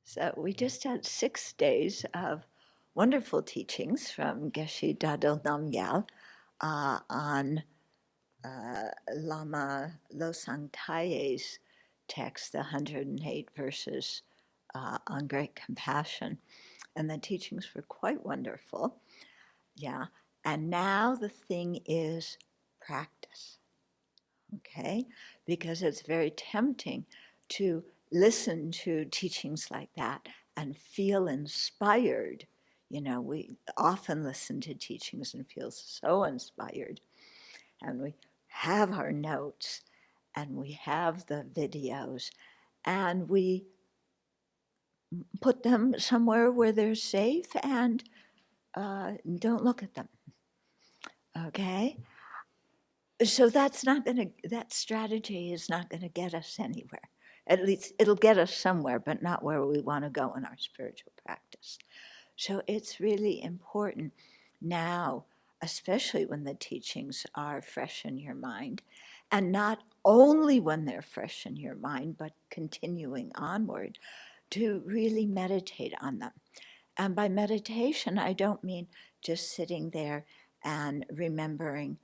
So we just had 6 days of wonderful teachings from Geshe Dadel Namgyal on Lama Losang Taye's text, the 108 verses on great compassion. And the teachings were quite wonderful. Yeah. And now the thing is practice. Okay? Because it's very tempting to listen to teachings like that and feel inspired. We often listen to teachings and feel so inspired. And we have our notes and we have the videos and we put them somewhere where they're safe and don't look at them. Okay? So that strategy is not going to get us anywhere. At least it'll get us somewhere, but not where we want to go in our spiritual practice. So it's really important now, especially when the teachings are fresh in your mind, and not only when they're fresh in your mind, but continuing onward, to really meditate on them. And by meditation, I don't mean just sitting there and remembering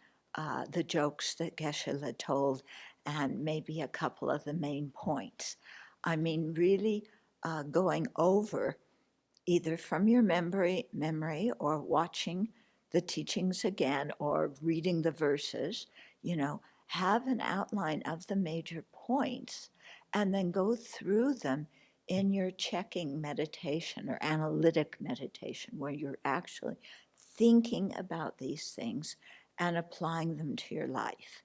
the jokes that Geshe-la told and maybe a couple of the main points. I mean really going over either from your memory or watching the teachings again or reading the verses, have an outline of the major points and then go through them in your checking meditation or analytic meditation, where you're actually thinking about these things and applying them to your life.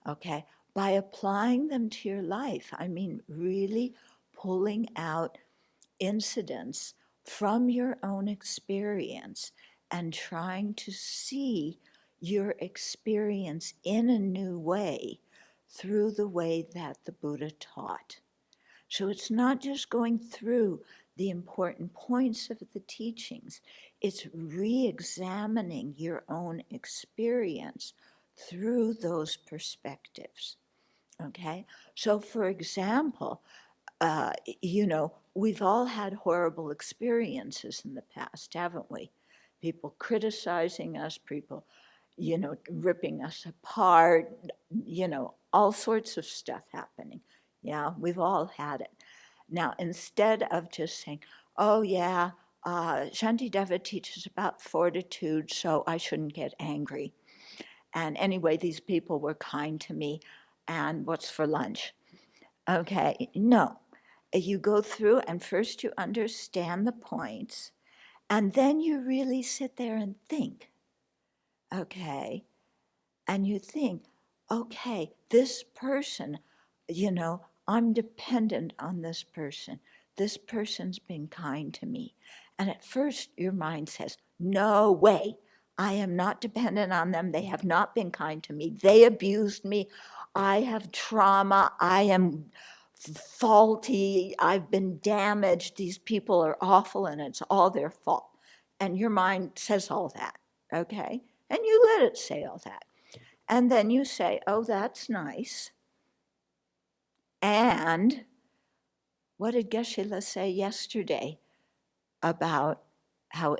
Okay? By applying them to your life, I mean really pulling out incidents from your own experience and trying to see your experience in a new way through the way that the Buddha taught. So it's not just going through the important points of the teachings, it's re-examining your own experience through those perspectives. Okay? So, for example, uh, we've all had horrible experiences in the past, haven't we? People criticizing us, people, ripping us apart, all sorts of stuff happening. Yeah, we've all had it. Now, instead of just saying, oh, yeah, Shantideva teaches about fortitude, so I shouldn't get angry. And anyway, these people were kind to me, and what's for lunch? Okay, no. You go through and first you understand the points, and then you really sit there and think, okay? And you think, okay, this person, I'm dependent on this person. This person's been kind to me. And at first your mind says, no way. I am not dependent on them. They have not been kind to me. They abused me. I have trauma. I am faulty. I've been damaged. These people are awful and it's all their fault. And your mind says all that, okay? And you let it say all that. And then you say, oh, that's nice. And what did Geshe-la say yesterday about how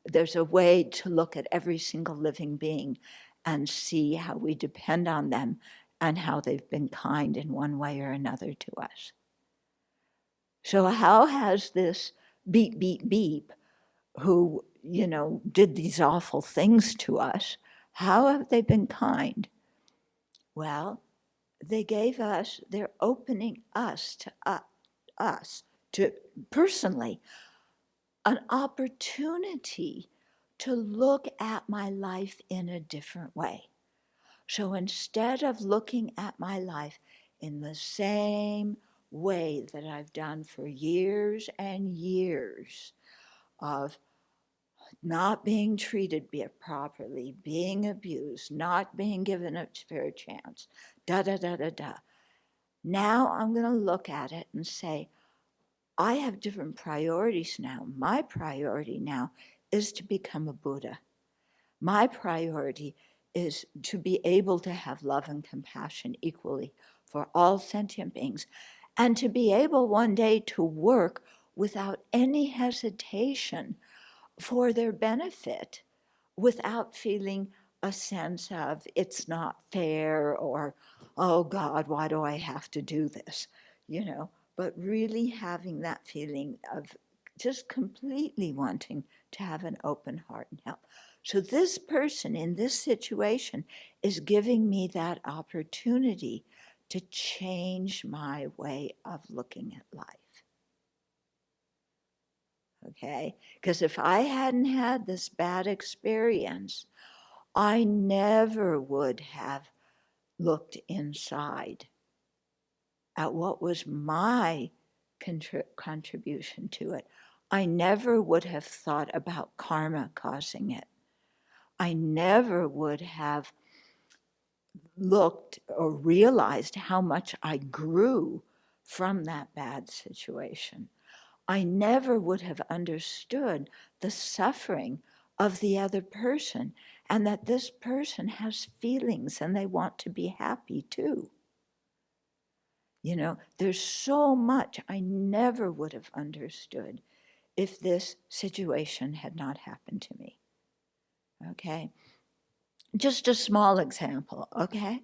there's a way to look at every single living being and see how we depend on them and how they've been kind in one way or another to us. So how has this beep, beep, beep, who, did these awful things to us, how have they been kind? Well, they're opening us to personally an opportunity to look at my life in a different way. So instead of looking at my life in the same way that I've done for years and years of not being treated properly, being abused, not being given a fair chance, da da da da da. Now I'm going to look at it and say, I have different priorities now. My priority now is to become a Buddha. My priority is to be able to have love and compassion equally for all sentient beings, and to be able one day to work without any hesitation for their benefit, without feeling a sense of it's not fair or, oh God, why do I have to do this? But really having that feeling of just completely wanting to have an open heart and help. So this person in this situation is giving me that opportunity to change my way of looking at life. Okay? Because if I hadn't had this bad experience, I never would have looked inside at what was my contribution to it. I never would have thought about karma causing it. I never would have looked or realized how much I grew from that bad situation. I never would have understood the suffering of the other person and that this person has feelings and they want to be happy too. There's so much I never would have understood if this situation had not happened to me. Okay? Just a small example, okay?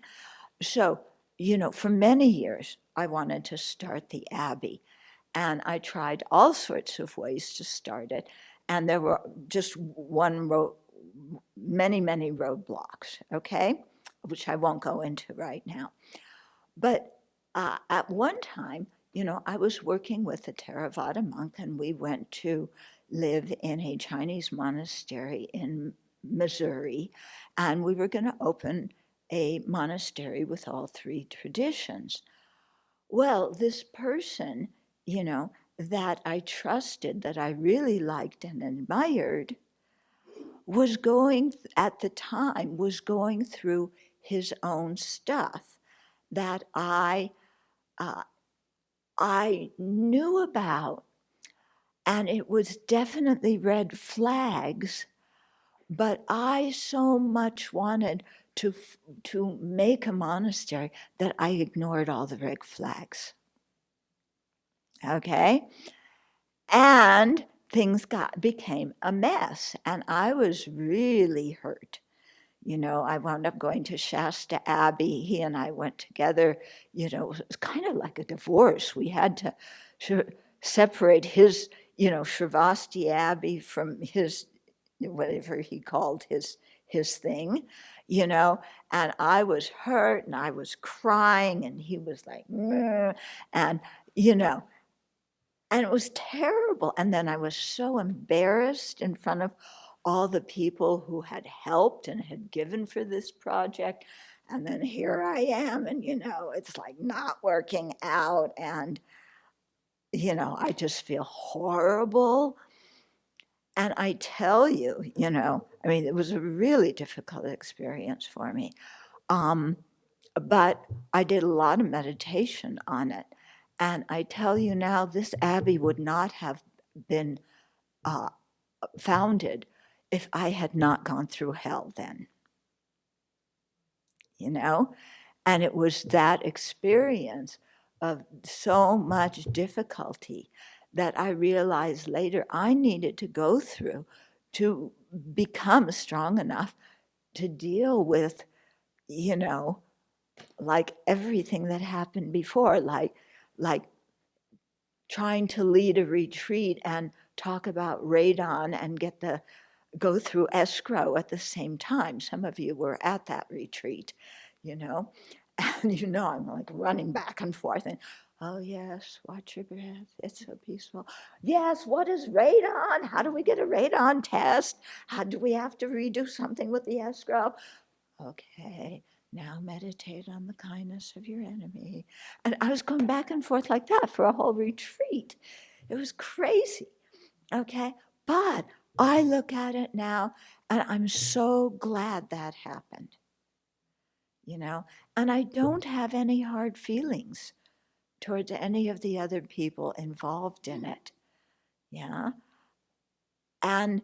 So, for many years, I wanted to start the Abbey. And I tried all sorts of ways to start it. And there were just many, many roadblocks, okay? Which I won't go into right now. But at one time, I was working with a Theravada monk, and we went to live in a Chinese monastery in Missouri, and we were going to open a monastery with all three traditions. Well, this person, that I trusted, that I really liked and admired, at the time, was going through his own stuff that I knew about, and it was definitely red flags, but I so much wanted to make a monastery that I ignored all the red flags. Okay? And things became a mess, and I was really hurt. I wound up going to Shasta Abbey. He and I went together. It was kind of like a divorce. We had to separate his, Sravasti Abbey from his, whatever he called his thing, and I was hurt and I was crying and he was like, and, and it was terrible. And then I was so embarrassed in front of all the people who had helped and had given for this project. And then here I am, and, it's like not working out. And, I just feel horrible. And I tell you, it was a really difficult experience for me. But I did a lot of meditation on it. And I tell you now, this Abbey would not have been founded if I had not gone through hell then. And it was that experience of so much difficulty that I realized later I needed to go through to become strong enough to deal with, like everything that happened before, like trying to lead a retreat and talk about radon and go through escrow at the same time. Some of you were at that retreat, and I'm like running back and forth and, oh yes, watch your breath, it's so peaceful. Yes, what is radon? How do we get a radon test? How do we have to redo something with the escrow? Okay, now meditate on the kindness of your enemy. And I was going back and forth like that for a whole retreat. It was crazy, okay? But I look at it now and I'm so glad that happened, and I don't have any hard feelings towards any of the other people involved in it, yeah? And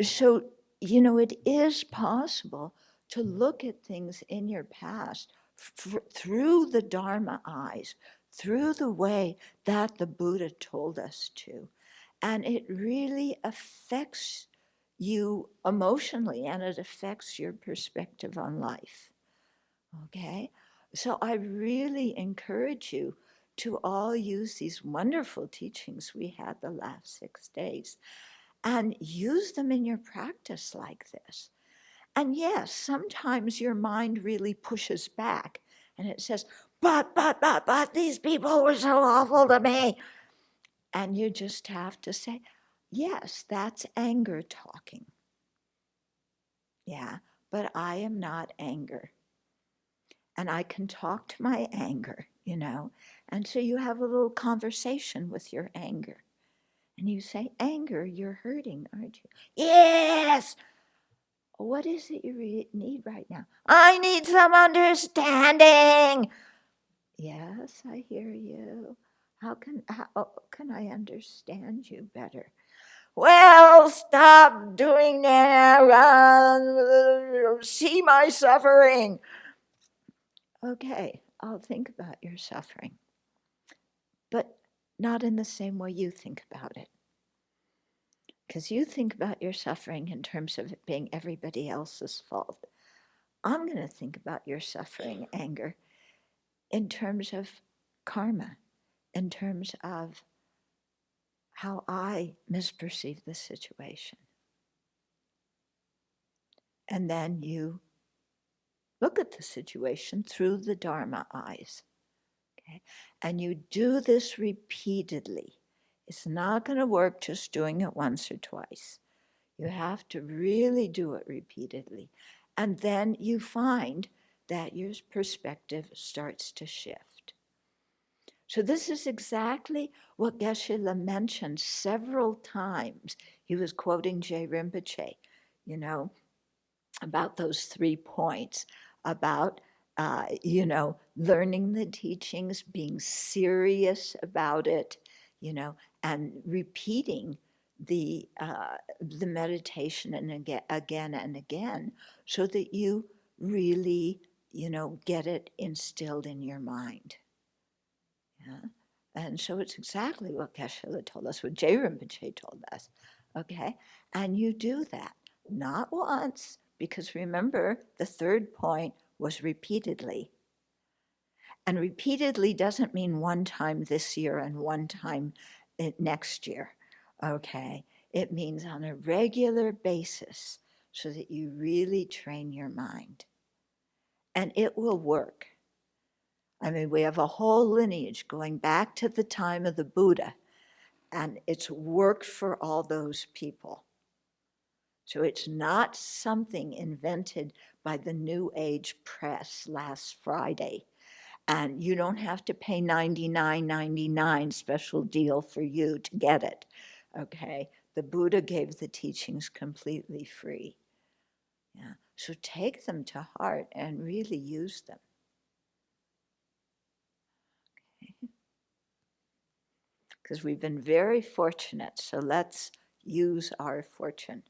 so, it is possible to look at things in your past through the Dharma eyes, through the way that the Buddha told us to. And it really affects you emotionally, and it affects your perspective on life. Okay? So I really encourage you to all use these wonderful teachings we had the last 6 days and use them in your practice like this. And yes, sometimes your mind really pushes back and it says, but, these people were so awful to me. And you just have to say, yes, that's anger talking. Yeah, but I am not anger. And I can talk to my anger, And so you have a little conversation with your anger. And you say, anger, you're hurting, aren't you? Yes! What is it you need right now? I need some understanding. Yes, I hear you. How can I understand you better? Well, stop doing that. See my suffering. Okay, I'll think about your suffering, but not in the same way you think about it. Because you think about your suffering in terms of it being everybody else's fault. I'm going to think about your suffering, anger, in terms of karma, in terms of how I misperceive the situation. And then you look at the situation through the Dharma eyes. Okay? And you do this repeatedly. It's not going to work just doing it once or twice. You have to really do it repeatedly. And then you find that your perspective starts to shift. So this is exactly what Geshe-la mentioned several times. He was quoting Jay Rinpoche, about those 3 points, about learning the teachings, being serious about it, and repeating the meditation and again and again, so that you really, get it instilled in your mind. Yeah. And so it's exactly what Geshe-la told us, what Jay Rinpoche told us. Okay? And you do that, not once, because remember, the 3rd point was repeatedly. And repeatedly doesn't mean one time this year and one time next year. Okay? It means on a regular basis, so that you really train your mind. And it will work. I mean, we have a whole lineage going back to the time of the Buddha, and it's worked for all those people. So it's not something invented by the New Age press last Friday. And you don't have to pay $99.99 special deal for you to get it, okay? The Buddha gave the teachings completely free. Yeah. So take them to heart and really use them. Because we've been very fortunate, so let's use our fortune.